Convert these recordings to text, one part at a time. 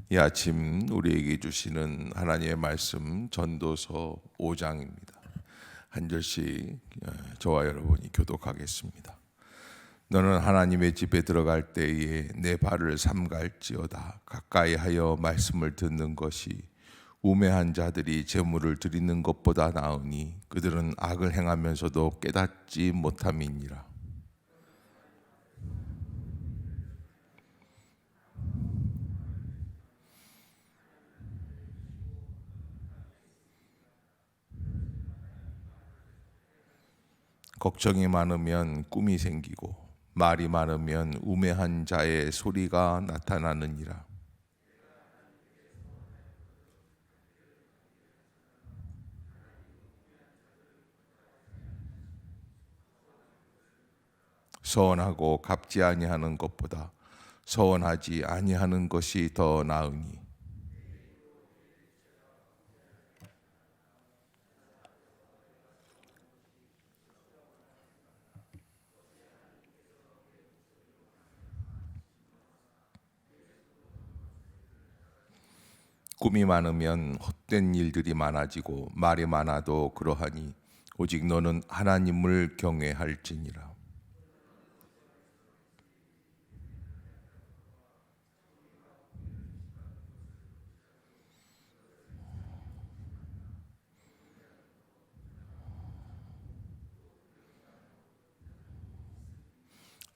이 아침 우리에게 주시는 하나님의 말씀 전도서 5장입니다. 한 절씩 저와 여러분이 교독하겠습니다. 너는 하나님의 집에 들어갈 때에 내 발을 삼갈지어다. 가까이 하여 말씀을 듣는 것이 우매한 자들이 재물을 드리는 것보다 나으니 그들은 악을 행하면서도 깨닫지 못함이니라. 걱정이 많으면 꿈이 생기고 말이 많으면 우매한 자의 소리가 나타나느니라. 서원하고 갚지 아니하는 것보다 서원하지 아니하는 것이 더 나으니 꿈이 많으면 헛된 일들이 많아지고 말이 많아도 그러하니 오직 너는 하나님을 경외할지니라.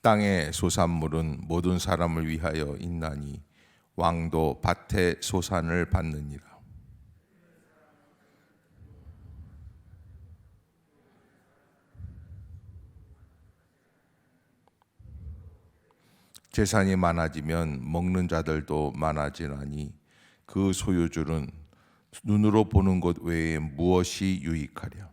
땅의 소산물은 모든 사람을 위하여 있나니 왕도 밭의 소산을 받느니라. 재산이 많아지면 먹는 자들도 많아지나니 그 소유주는 눈으로 보는 것 외에 무엇이 유익하랴.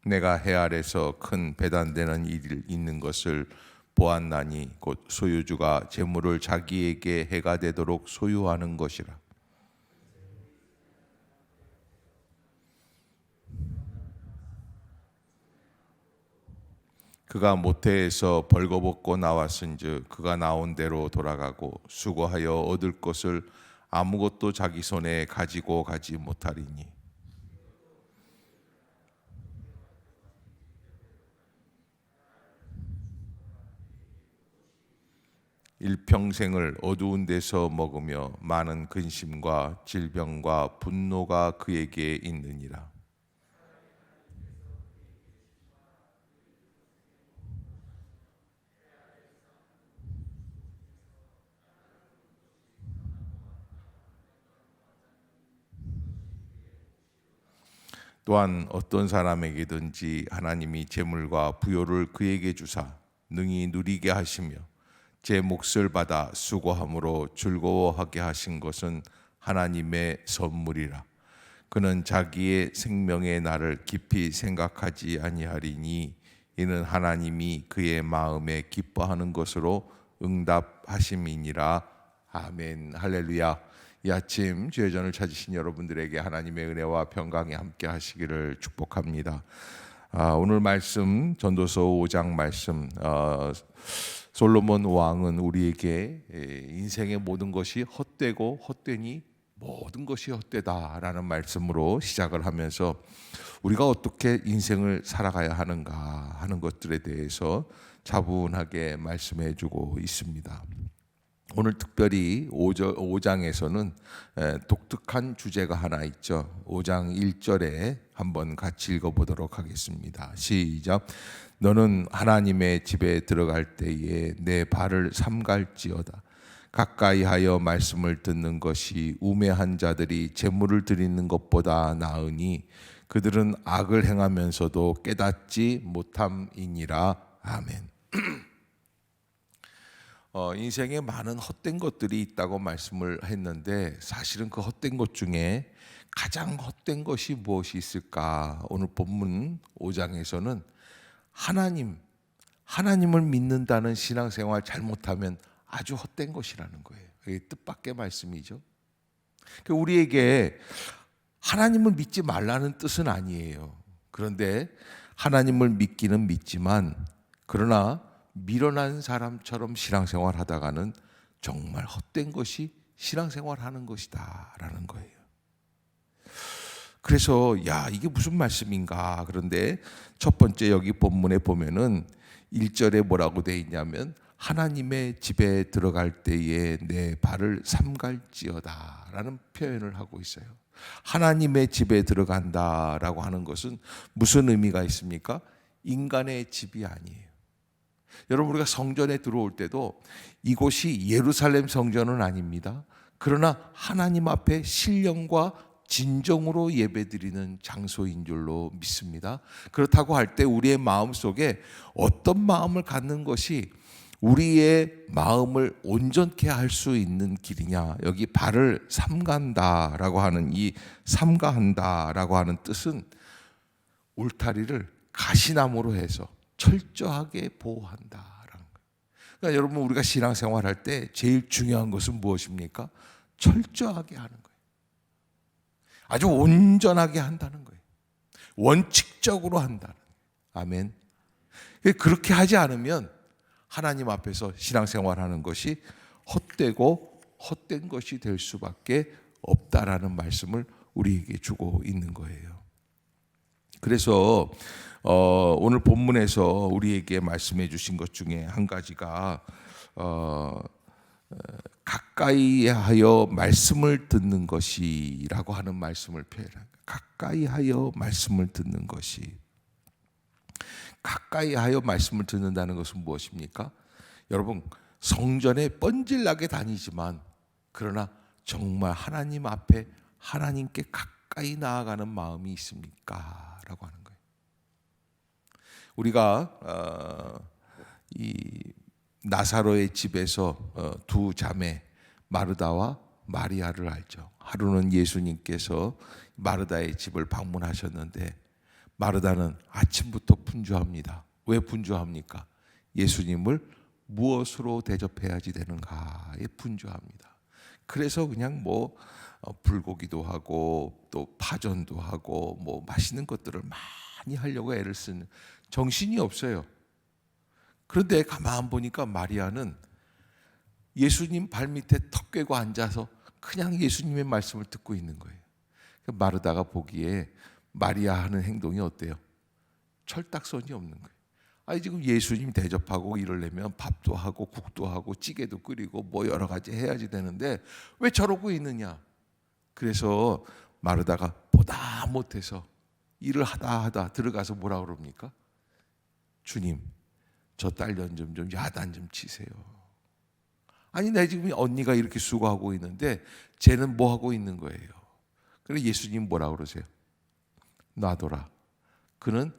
내가 해 아래서 큰 배단되는 일이 있는 것을 보았나니 곧 소유주가 재물을 자기에게 해가 되도록 소유하는 것이라. 그가 모태에서 벌거벗고 나왔은즉 그가 나온 대로 돌아가고 수고하여 얻을 것을 아무것도 자기 손에 가지고 가지 못하리니 일평생을 어두운 데서 먹으며 많은 근심과 질병과 분노가 그에게 있느니라. 또한 어떤 사람에게든지 하나님이 재물과 부요를 그에게 주사 능히 누리게 하시며 제 몫을 받아 수고함으로 즐거워하게 하신 것은 하나님의 선물이라. 그는 자기의 생명의 날을 깊이 생각하지 아니하리니 이는 하나님이 그의 마음에 기뻐하는 것으로 응답하심이니라. 아멘. 할렐루야. 이 아침 주의 전을 찾으신 여러분들에게 하나님의 은혜와 평강이 함께 하시기를 축복합니다. 오늘 말씀 전도서 5장 말씀, 솔로몬 왕은 우리에게 인생의 모든 것이 헛되고 헛되니 모든 것이 헛되다라는 말씀으로 시작을 하면서 우리가 어떻게 인생을 살아가야 하는가 하는 것들에 대해서 차분하게 말씀해 주고 있습니다. 오늘 특별히 5장에서는 독특한 주제가 하나 있죠. 5장 1절에 한번 같이 읽어보도록 하겠습니다. 시작. 너는 하나님의 집에 들어갈 때에 내 발을 삼갈지어다. 가까이 하여 말씀을 듣는 것이 우매한 자들이 재물을 드리는 것보다 나으니 그들은 악을 행하면서도 깨닫지 못함이니라. 아멘. 인생에 많은 헛된 것들이 있다고 말씀을 했는데 사실은 그 헛된 것 중에 가장 헛된 것이 무엇이 있을까? 오늘 본문 5장에서는 하나님을 믿는다는 신앙생활 잘못하면 아주 헛된 것이라는 거예요. 이게 뜻밖의 말씀이죠. 우리에게 하나님을 믿지 말라는 뜻은 아니에요. 그런데 하나님을 믿기는 믿지만 그러나 미련한 사람처럼 신앙생활 하다가는 정말 헛된 것이 신앙생활 하는 것이다 라는 거예요. 그래서 이게 무슨 말씀인가? 그런데 첫 번째 여기 본문에 보면은 1절에 뭐라고 되어 있냐면 하나님의 집에 들어갈 때에 내 발을 삼갈지어다 라는 표현을 하고 있어요. 하나님의 집에 들어간다라고 하는 것은 무슨 의미가 있습니까? 인간의 집이 아니에요. 여러분, 우리가 성전에 들어올 때도 이곳이 예루살렘 성전은 아닙니다. 그러나 하나님 앞에 신령과 진정으로 예배드리는 장소인 줄로 믿습니다. 그렇다고 할 때 우리의 마음속에 어떤 마음을 갖는 것이 우리의 마음을 온전케 할 수 있는 길이냐? 여기 발을 삼간다라고 하는 이 삼가한다라고 하는 뜻은 울타리를 가시나무로 해서 철저하게 보호한다라는 거예요. 그러니까 여러분, 우리가 신앙생활할 때 제일 중요한 것은 무엇입니까? 철저하게 하는 거예요. 아주 온전하게 한다는 거예요. 원칙적으로 한다는 거예요. 아멘. 그렇게 하지 않으면 하나님 앞에서 신앙생활하는 것이 헛되고 헛된 것이 될 수밖에 없다라는 말씀을 우리에게 주고 있는 거예요. 그래서 오늘 본문에서 우리에게 말씀해 주신 것 중에 한 가지가 가까이 하여 말씀을 듣는 것이라고 하는 말씀을 표현합니다. 가까이 하여 말씀을 듣는 것이. 가까이 하여 말씀을 듣는다는 것은 무엇입니까? 여러분, 성전에 뻔질나게 다니지만 그러나 정말 하나님 앞에 하나님께 가까이 나아가는 마음이 있습니까? 라고 하는 거예요. 우리가 이 나사로의 집에서 두 자매 마르다와 마리아를 알죠. 하루는 예수님께서 마르다의 집을 방문하셨는데 마르다는 아침부터 분주합니다. 왜 분주합니까? 예수님을 무엇으로 대접해야지 되는가에 분주합니다. 그래서 그냥 불고기도 하고 또 파전도 하고 맛있는 것들을 많이 하려고 애를 쓰는 정신이 없어요. 그런데 가만 보니까 마리아는 예수님 발밑에 턱 꿰고 앉아서 그냥 예수님의 말씀을 듣고 있는 거예요. 마르다가 보기에 마리아 하는 행동이 어때요? 철딱선이 없는 거예요. 지금 예수님 대접하고 이러려면 밥도 하고 국도 하고 찌개도 끓이고 여러 가지 해야지 되는데 왜 저러고 있느냐? 그래서 마르다가 보다 못해서 일을 하다 들어가서 뭐라 그럽니까? 주님, 저 딸년 좀 야단 좀 치세요. 내 지금 언니가 이렇게 수고하고 있는데 쟤는 뭐 하고 있는 거예요? 그래서 예수님 뭐라 그러세요? 놔둬라. 그는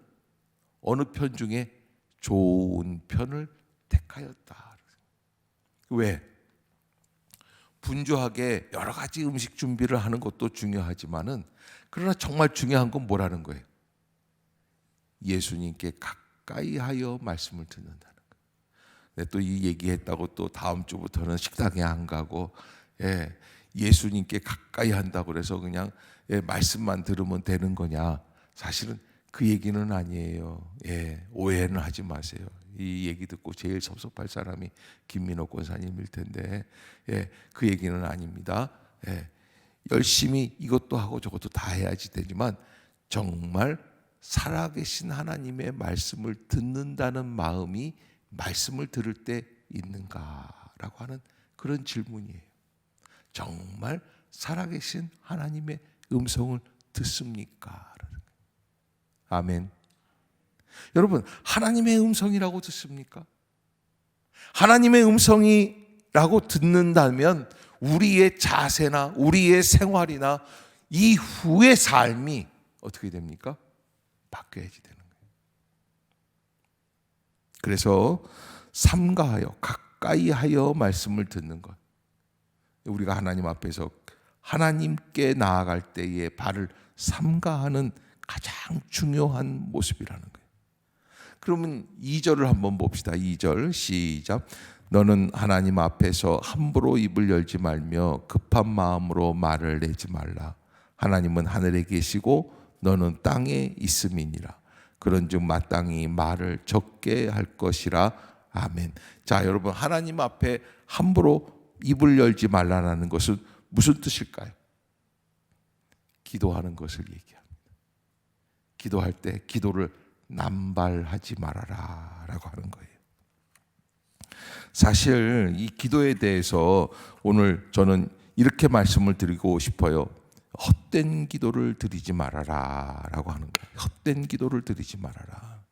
어느 편 중에 좋은 편을 택하였다. 왜? 분주하게 여러 가지 음식 준비를 하는 것도 중요하지만은 그러나 정말 중요한 건 뭐라는 거예요? 예수님께 가까이 하여 말씀을 듣는다는 거예요. 또 이 얘기했다고 또 다음 주부터는 식당에 안 가고 예수님께 가까이 한다고 그래서 그냥 말씀만 들으면 되는 거냐? 사실은 그 얘기는 아니에요. 오해는 하지 마세요. 이 얘기 듣고 제일 섭섭할 사람이 김민호 권사님일 텐데 그 얘기는 아닙니다. 열심히 이것도 하고 저것도 다 해야지 되지만 정말 살아계신 하나님의 말씀을 듣는다는 마음이 말씀을 들을 때 있는가라고 하는 그런 질문이에요. 정말 살아계신 하나님의 음성을 듣습니까? 아멘. 여러분, 하나님의 음성이라고 듣습니까? 하나님의 음성이라고 듣는다면 우리의 자세나 우리의 생활이나 이후의 삶이 어떻게 됩니까? 바뀌어야지 되는 거예요. 그래서 삼가하여 가까이 하여 말씀을 듣는 것. 우리가 하나님 앞에서 하나님께 나아갈 때에 발을 삼가하는 가장 중요한 모습이라는 거예요. 그러면 2절을 한번 봅시다. 2절 시작. 너는 하나님 앞에서 함부로 입을 열지 말며 급한 마음으로 말을 내지 말라. 하나님은 하늘에 계시고 너는 땅에 있음이니라. 그런즉 마땅히 말을 적게 할 것이라. 아멘. 자, 여러분, 하나님 앞에 함부로 입을 열지 말라는 것은 무슨 뜻일까요? 기도하는 것을 얘기합니다. 기도할 때 기도를 남발하지 말아라 라고 하는 거예요. 사실 이 기도에 대해서 오늘 저는 이렇게 말씀을 드리고 싶어요. 헛된 기도를 드리지 말아라 라고 하는 거예요. 헛된 기도를 드리지 말아라.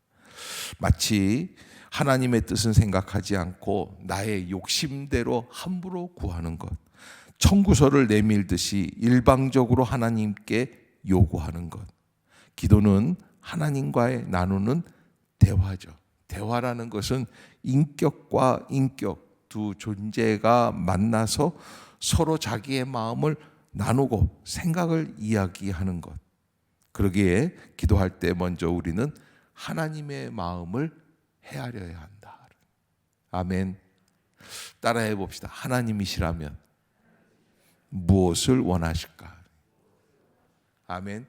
마치 하나님의 뜻은 생각하지 않고 나의 욕심대로 함부로 구하는 것, 청구서를 내밀듯이 일방적으로 하나님께 요구하는 것. 기도는 하나님과의 나누는 대화죠. 대화라는 것은 인격과 인격 두 존재가 만나서 서로 자기의 마음을 나누고 생각을 이야기하는 것. 그러기에 기도할 때 먼저 우리는 하나님의 마음을 헤아려야 한다. 아멘. 따라해 봅시다. 하나님이시라면 무엇을 원하실까? 아멘.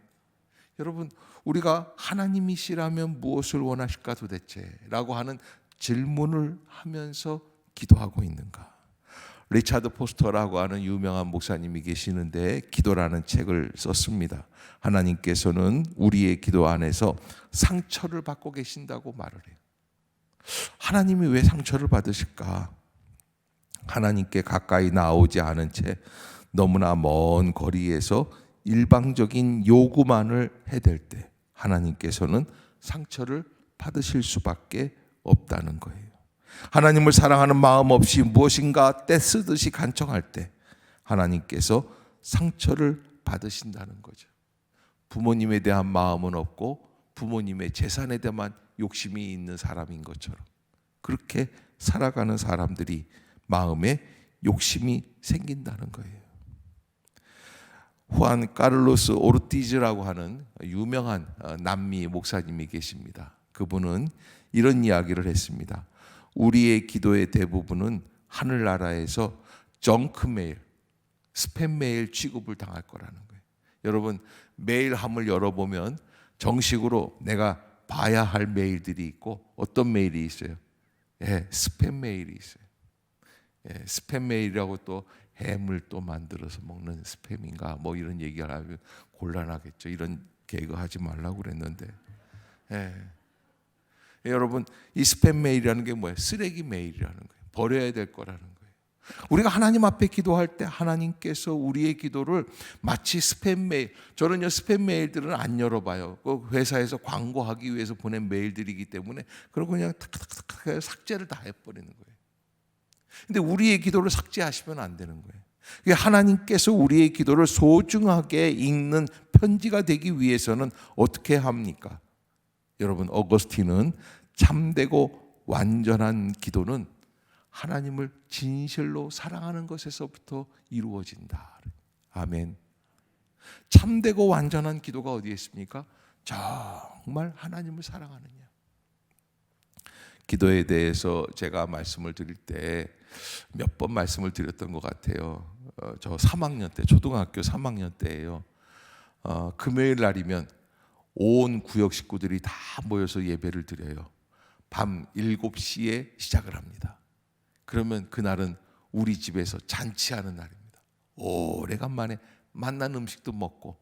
여러분, 우리가 하나님이시라면 무엇을 원하실까 도대체? 라고 하는 질문을 하면서 기도하고 있는가? 리차드 포스터라고 하는 유명한 목사님이 계시는데 기도라는 책을 썼습니다. 하나님께서는 우리의 기도 안에서 상처를 받고 계신다고 말을 해요. 하나님이 왜 상처를 받으실까? 하나님께 가까이 나오지 않은 채 너무나 먼 거리에서 일방적인 요구만을 해댈 때 하나님께서는 상처를 받으실 수밖에 없다는 거예요. 하나님을 사랑하는 마음 없이 무엇인가 떼쓰듯이 간청할 때 하나님께서 상처를 받으신다는 거죠. 부모님에 대한 마음은 없고 부모님의 재산에 대한 욕심이 있는 사람인 것처럼 그렇게 살아가는 사람들이 마음에 욕심이 생긴다는 거예요. 후안 카를로스 오르티즈라고 하는 유명한 남미 목사님이 계십니다. 그분은 이런 이야기를 했습니다. 우리의 기도의 대부분은 하늘나라에서 정크 메일, 스팸 메일 취급을 당할 거라는 거예요. 여러분, 메일함을 열어보면 정식으로 내가 봐야 할 메일들이 있고 어떤 메일이 있어요? 스팸 메일이 있어요. 스팸 메일이라고 또 햄을 또 만들어서 먹는 스팸인가 뭐 이런 얘기를 하면 곤란하겠죠. 이런 개그 하지 말라고 그랬는데 여러분, 이 스팸 메일이라는 게 뭐예요? 쓰레기 메일이라는 거예요. 버려야 될 거라는 거예요. 우리가 하나님 앞에 기도할 때 하나님께서 우리의 기도를 마치 스팸 메일, 저는요 스팸 메일들은 안 열어봐요. 그 회사에서 광고하기 위해서 보낸 메일들이기 때문에 그러고 그냥 탁탁탁탁 삭제를 다 해버리는 거예요. 근데 우리의 기도를 삭제하시면 안 되는 거예요. 하나님께서 우리의 기도를 소중하게 읽는 편지가 되기 위해서는 어떻게 합니까? 여러분, 어거스틴은 참되고 완전한 기도는 하나님을 진실로 사랑하는 것에서부터 이루어진다. 아멘. 참되고 완전한 기도가 어디에 있습니까? 정말 하나님을 사랑하느냐. 기도에 대해서 제가 말씀을 드릴 때 몇 번 말씀을 드렸던 것 같아요. 저 3학년 때, 초등학교 3학년 때예요. 금요일 날이면 온 구역 식구들이 다 모여서 예배를 드려요. 밤 7시에 시작을 합니다. 그러면 그날은 우리 집에서 잔치하는 날입니다. 오래간만에 만난 음식도 먹고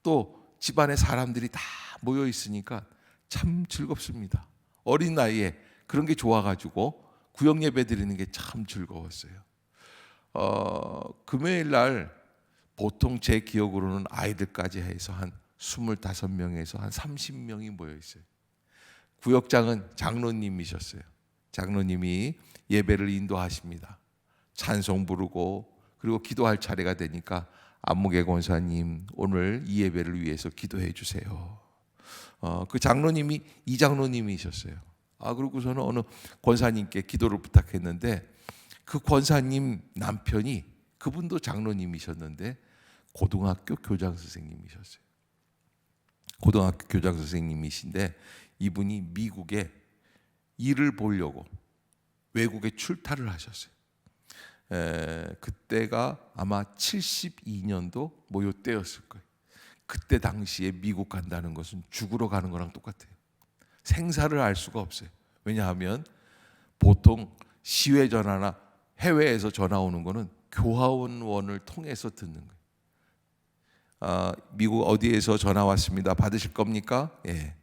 또 집안에 사람들이 다 모여 있으니까 참 즐겁습니다. 어린 나이에 그런 게 좋아가지고 구역 예배 드리는 게 참 즐거웠어요. 금요일 날 보통 제 기억으로는 아이들까지 해서 한 25명에서 한 30명이 모여 있어요. 구역장은 장로님이셨어요. 장로님이 예배를 인도하십니다. 찬송 부르고 그리고 기도할 차례가 되니까 안무개 권사님 오늘 이 예배를 위해서 기도해 주세요. 그 장로님이 이 장로님이셨어요. 그러고서는 어느 권사님께 기도를 부탁했는데 그 권사님 남편이 그분도 장로님이셨는데 고등학교 교장 선생님이셨어요. 고등학교 교장 선생님이신데 이분이 미국에 일을 보려고 외국에 출타를 하셨어요. 그때가 아마 72년도 뭐 요때였을 거예요. 그때 당시에 미국 간다는 것은 죽으러 가는 거랑 똑같아요. 생사를 알 수가 없어요. 왜냐하면 보통 시외 전화나 해외에서 전화 오는 거는 교화원을 통해서 듣는 거예요. 미국 어디에서 전화 왔습니다. 받으실 겁니까? 예.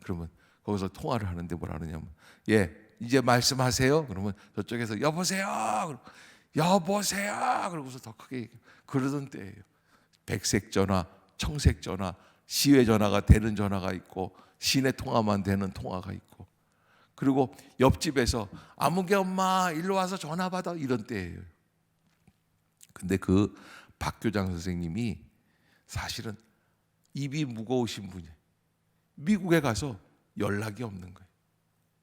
그러면 거기서 통화를 하는데 뭐라 그러냐면, 예, 이제 말씀하세요. 그러면 저쪽에서 여보세요. 여보세요. 그러고서 더 크게 그러던 때예요. 백색 전화, 청색 전화, 시외 전화가 되는 전화가 있고 시내 통화만 되는 통화가 있고, 그리고 옆집에서 아무개 엄마 일로 와서 전화 받아 이런 때예요. 근데 그 박교장 선생님이 사실은 입이 무거우신 분이에요. 미국에 가서 연락이 없는 거예요.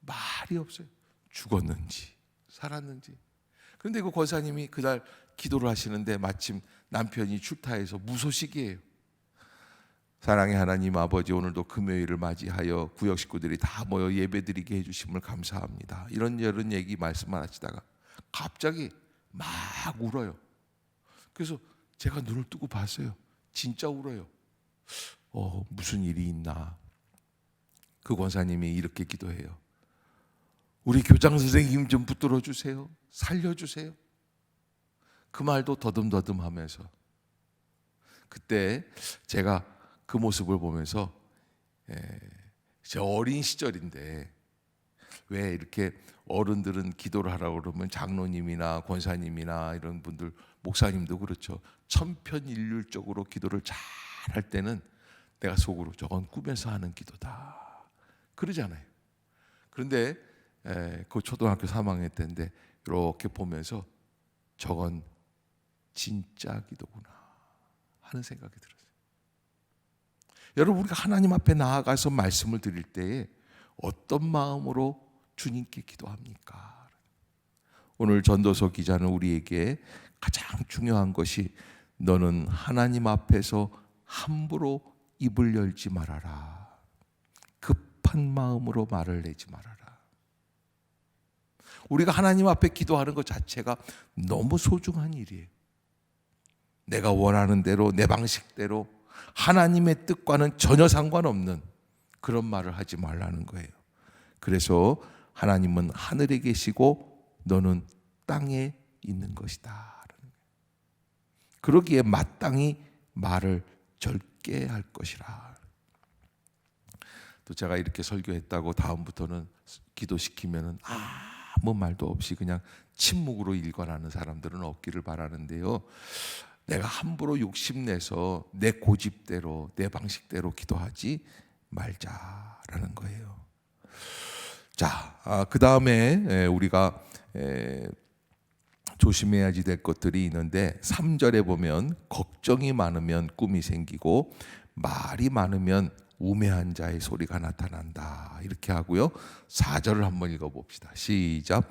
말이 없어요. 죽었는지 살았는지. 그런데 그 권사님이 그날 기도를 하시는데 마침 남편이 출타해서 무소식이에요. 사랑의 하나님 아버지, 오늘도 금요일을 맞이하여 구역 식구들이 다 모여 예배드리게 해주심을 감사합니다. 이런 얘기 말씀만 하시다가 갑자기 막 울어요. 그래서 제가 눈을 뜨고 봤어요. 진짜 울어요. 무슨 일이 있나. 그 권사님이 이렇게 기도해요. 우리 교장 선생님 좀 붙들어 주세요. 살려주세요. 그 말도 더듬더듬하면서, 그때 제가 그 모습을 보면서 제 어린 시절인데, 왜 이렇게 어른들은 기도를 하라고 그러면 장로님이나 권사님이나 이런 분들, 목사님도 그렇죠. 천편일률적으로 기도를 잘 할 때는 내가 속으로 저건 꿈에서 하는 기도다 그러잖아요. 그런데 그 초등학교 3학년 때인데 이렇게 보면서 저건 진짜 기도구나 하는 생각이 들었어요. 여러분, 우리가 하나님 앞에 나아가서 말씀을 드릴 때에 어떤 마음으로 주님께 기도합니까? 오늘 전도서 기자는 우리에게 가장 중요한 것이, 너는 하나님 앞에서 함부로 입을 열지 말아라. 급한 마음으로 말을 내지 말아라. 우리가 하나님 앞에 기도하는 것 자체가 너무 소중한 일이에요. 내가 원하는 대로, 내 방식대로, 하나님의 뜻과는 전혀 상관없는 그런 말을 하지 말라는 거예요. 그래서 하나님은 하늘에 계시고 너는 땅에 있는 것이다. 그러기에 마땅히 말을 절게 할 것이라. 또 제가 이렇게 설교했다고 다음부터는 기도시키면은 아무 말도 없이 그냥 침묵으로 일관하는 사람들은 없기를 바라는데요. 내가 함부로 욕심내서 내 고집대로, 내 방식대로 기도하지 말자라는 거예요. 자, 그 다음에 우리가 조심해야지 될 것들이 있는데, 3절에 보면 걱정이 많으면 꿈이 생기고 말이 많으면 우매한 자의 소리가 나타난다 이렇게 하고요. 4절을 한번 읽어봅시다. 시작.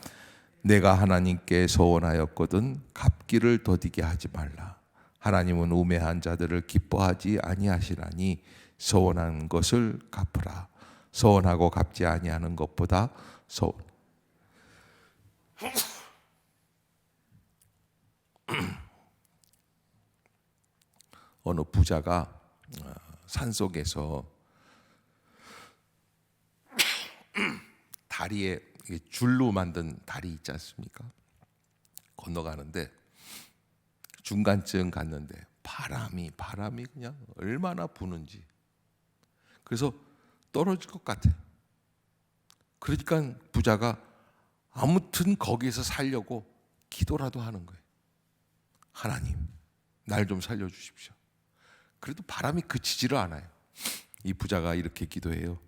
내가 하나님께 서원하였거든 갚기를 더디게 하지 말라. 하나님은 우매한 자들을 기뻐하지 아니하시나니 서원한 것을 갚으라. 서원하고 갚지 아니하는 것보다 서원. 어느 부자가 산속에서 다리에 줄로 만든 다리 있지 않습니까? 건너가는데 중간쯤 갔는데 바람이 그냥 얼마나 부는지, 그래서 떨어질 것 같아요. 그러니까 부자가 아무튼 거기에서 살려고 기도라도 하는 거예요. 하나님, 날 좀 살려주십시오. 그래도 바람이 그치지를 않아요. 이 부자가 이렇게 기도해요.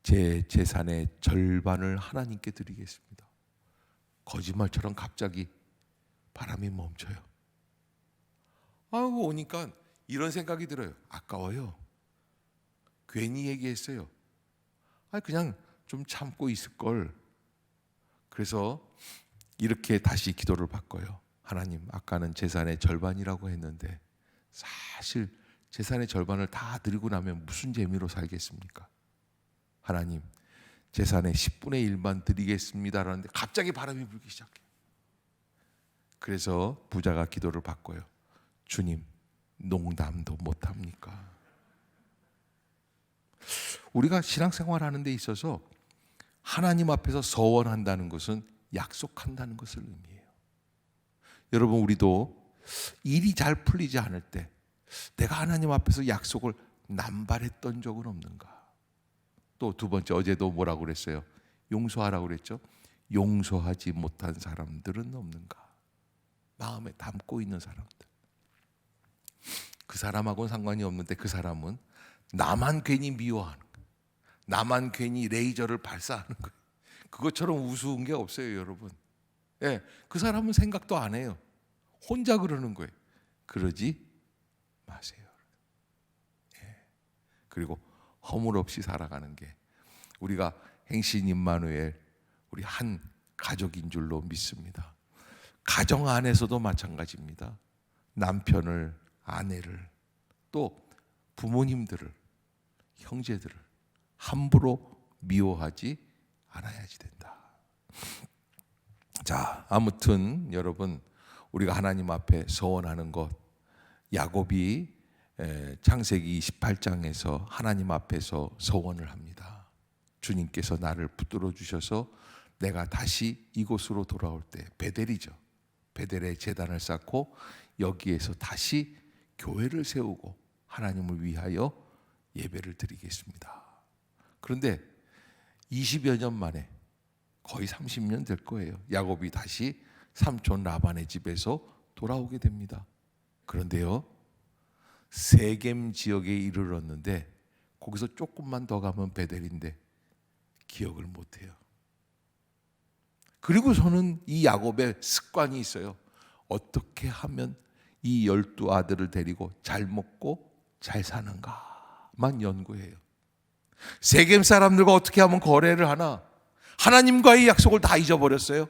제 재산의 절반을 하나님께 드리겠습니다. 거짓말처럼 갑자기 바람이 멈춰요. 아이고, 오니까 이런 생각이 들어요. 아까워요. 괜히 얘기했어요. 그냥 좀 참고 있을 걸. 그래서 이렇게 다시 기도를 바꿔요. 하나님, 아까는 재산의 절반이라고 했는데 사실 재산의 절반을 다 드리고 나면 무슨 재미로 살겠습니까? 하나님, 재산의 10분의 1만 드리겠습니다라는데 갑자기 바람이 불기 시작해요. 그래서 부자가 기도를 바꿔요. 주님, 농담도 못합니까? 우리가 신앙생활하는 데 있어서 하나님 앞에서 서원한다는 것은 약속한다는 것을 의미해요. 여러분, 우리도 일이 잘 풀리지 않을 때 내가 하나님 앞에서 약속을 남발했던 적은 없는가? 또 두 번째, 어제도 뭐라고 그랬어요? 용서하라고 그랬죠? 용서하지 못한 사람들은 없는가? 마음에 담고 있는 사람들. 그 사람하고는 상관이 없는데 그 사람은 나만 괜히 미워하는 거예요. 나만 괜히 레이저를 발사하는 거예요. 그것처럼 우스운 게 없어요, 여러분. 예, 그 사람은 생각도 안 해요. 혼자 그러는 거예요. 그러지 마세요. 예. 그리고 허물 없이 살아가는 게 우리가 행신 임마누엘, 우리 한 가족인 줄로 믿습니다. 가정 안에서도 마찬가지입니다. 남편을, 아내를, 또 부모님들을, 형제들을 함부로 미워하지 않아야지 된다. 자, 아무튼 여러분, 우리가 하나님 앞에 서원하는 것, 야곱이 창세기 28장에서 하나님 앞에서 서원을 합니다. 주님께서 나를 붙들어 주셔서 내가 다시 이곳으로 돌아올 때, 베델이죠. 베델에 제단을 쌓고 여기에서 다시 교회를 세우고 하나님을 위하여 예배를 드리겠습니다. 그런데 20여 년 만에, 거의 30년 될 거예요, 야곱이 다시 삼촌 라반의 집에서 돌아오게 됩니다. 그런데요, 세겜 지역에 이르렀는데 거기서 조금만 더 가면 베델인데 기억을 못해요. 그리고서는 이 야곱의 습관이 있어요. 어떻게 하면 이 12아들을 데리고 잘 먹고 잘 사는가만 연구해요. 세겜 사람들과 어떻게 하면 거래를 하나? 하나님과의 약속을 다 잊어버렸어요.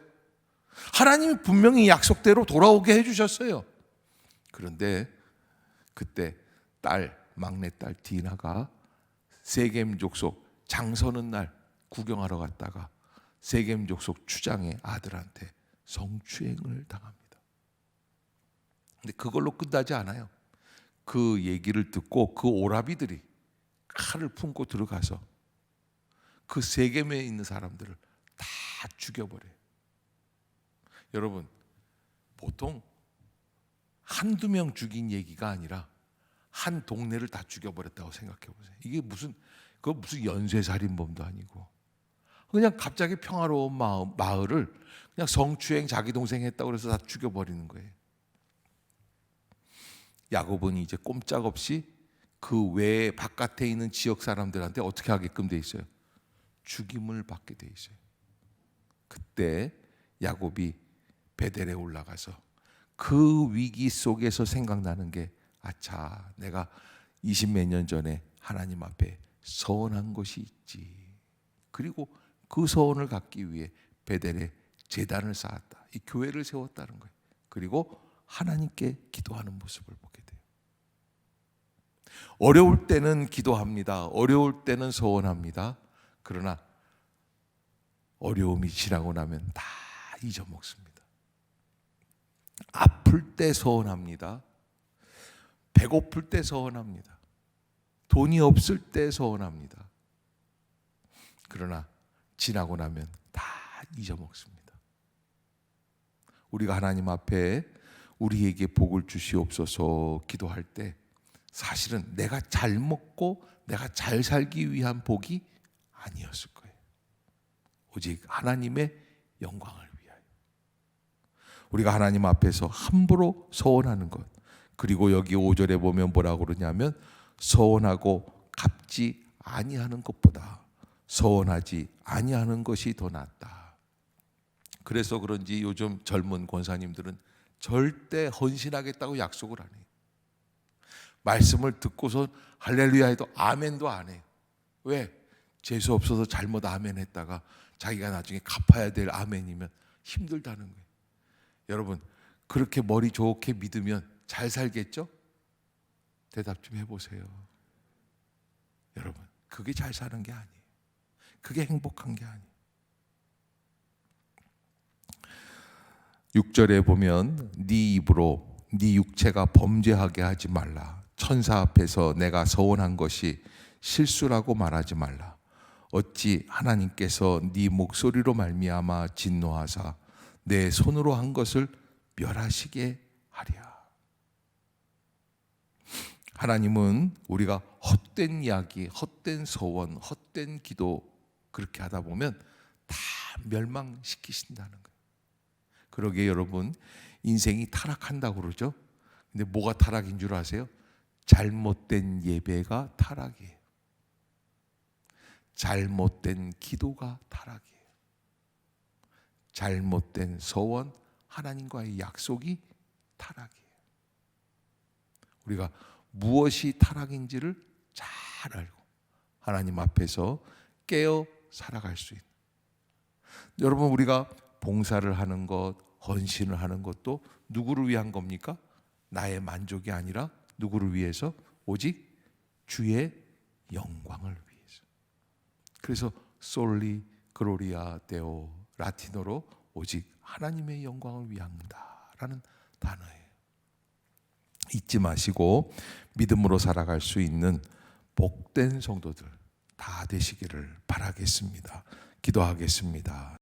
하나님이 분명히 약속대로 돌아오게 해주셨어요. 그런데 그때 막내딸 디나가 세겜 족속 장서는 날 구경하러 갔다가 세겜 족속 추장의 아들한테 성추행을 당합니다. 근데 그걸로 끝나지 않아요. 그 얘기를 듣고 그 오라비들이 칼을 품고 들어가서 그 세겜에 있는 사람들을 다 죽여버려요. 여러분, 보통 한두 명 죽인 얘기가 아니라 한 동네를 다 죽여버렸다고 생각해 보세요. 이게 무슨 연쇄살인범도 아니고 그냥 갑자기 평화로운 마을을 그냥 성추행 자기 동생 했다고 해서 다 죽여버리는 거예요. 야곱은 이제 꼼짝없이 그 외에 바깥에 있는 지역 사람들한테 어떻게 하게끔 돼 있어요? 죽임을 받게 돼 있어요. 그때 야곱이 베델에 올라가서 그 위기 속에서 생각나는 게, 아차, 내가 20몇 년 전에 하나님 앞에 서원한 것이 있지. 그리고 그 서원을 갖기 위해 베델에 제단을 쌓았다. 이 교회를 세웠다는 거예요. 그리고 하나님께 기도하는 모습을 보게 돼요. 어려울 때는 기도합니다. 어려울 때는 서원합니다. 그러나 어려움이 지나고 나면 다 잊어먹습니다. 아플 때 서원합니다. 배고플 때 서원합니다. 돈이 없을 때 서원합니다. 그러나 지나고 나면 다 잊어먹습니다. 우리가 하나님 앞에 우리에게 복을 주시옵소서 기도할 때 사실은 내가 잘 먹고 내가 잘 살기 위한 복이 아니었을 거예요. 오직 하나님의 영광을 위하여. 우리가 하나님 앞에서 함부로 서원하는 것, 그리고 여기 5절에 보면 뭐라고 그러냐면 서원하고 갚지 아니하는 것보다 서원하지 아니하는 것이 더 낫다. 그래서 그런지 요즘 젊은 권사님들은 절대 헌신하겠다고 약속을 안 해요. 말씀을 듣고서 할렐루야 해도 아멘도 안 해요. 왜? 재수 없어서 잘못 아멘 했다가 자기가 나중에 갚아야 될 아멘이면 힘들다는 거예요. 여러분, 그렇게 머리 좋게 믿으면 잘 살겠죠? 대답 좀 해보세요. 여러분, 그게 잘 사는 게 아니에요. 그게 행복한 게 아니에요. 6절에 보면 네 입으로 네 육체가 범죄하게 하지 말라. 천사 앞에서 내가 서원한 것이 실수라고 말하지 말라. 어찌 하나님께서 네 목소리로 말미암아 진노하사 내 손으로 한 것을 멸하시게 하랴. 하나님은 우리가 헛된 이야기, 헛된 소원, 헛된 기도 그렇게 하다 보면 다 멸망시키신다는 거예요. 그러기에 여러분, 인생이 타락한다고 그러죠. 근데 뭐가 타락인 줄 아세요? 잘못된 예배가 타락이에요. 잘못된 기도가 타락이에요. 잘못된 소원, 하나님과의 약속이 타락이에요. 우리가 무엇이 타락인지를 잘 알고 하나님 앞에서 깨어 살아갈 수 있는, 여러분, 우리가 봉사를 하는 것, 헌신을 하는 것도 누구를 위한 겁니까? 나의 만족이 아니라 누구를 위해서? 오직 주의 영광을 위해서. 그래서 솔리 글로리아 데오, 라틴어로 오직 하나님의 영광을 위한다라는 단어예요. 잊지 마시고 믿음으로 살아갈 수 있는 복된 성도들 다 되시기를 바라겠습니다. 기도하겠습니다.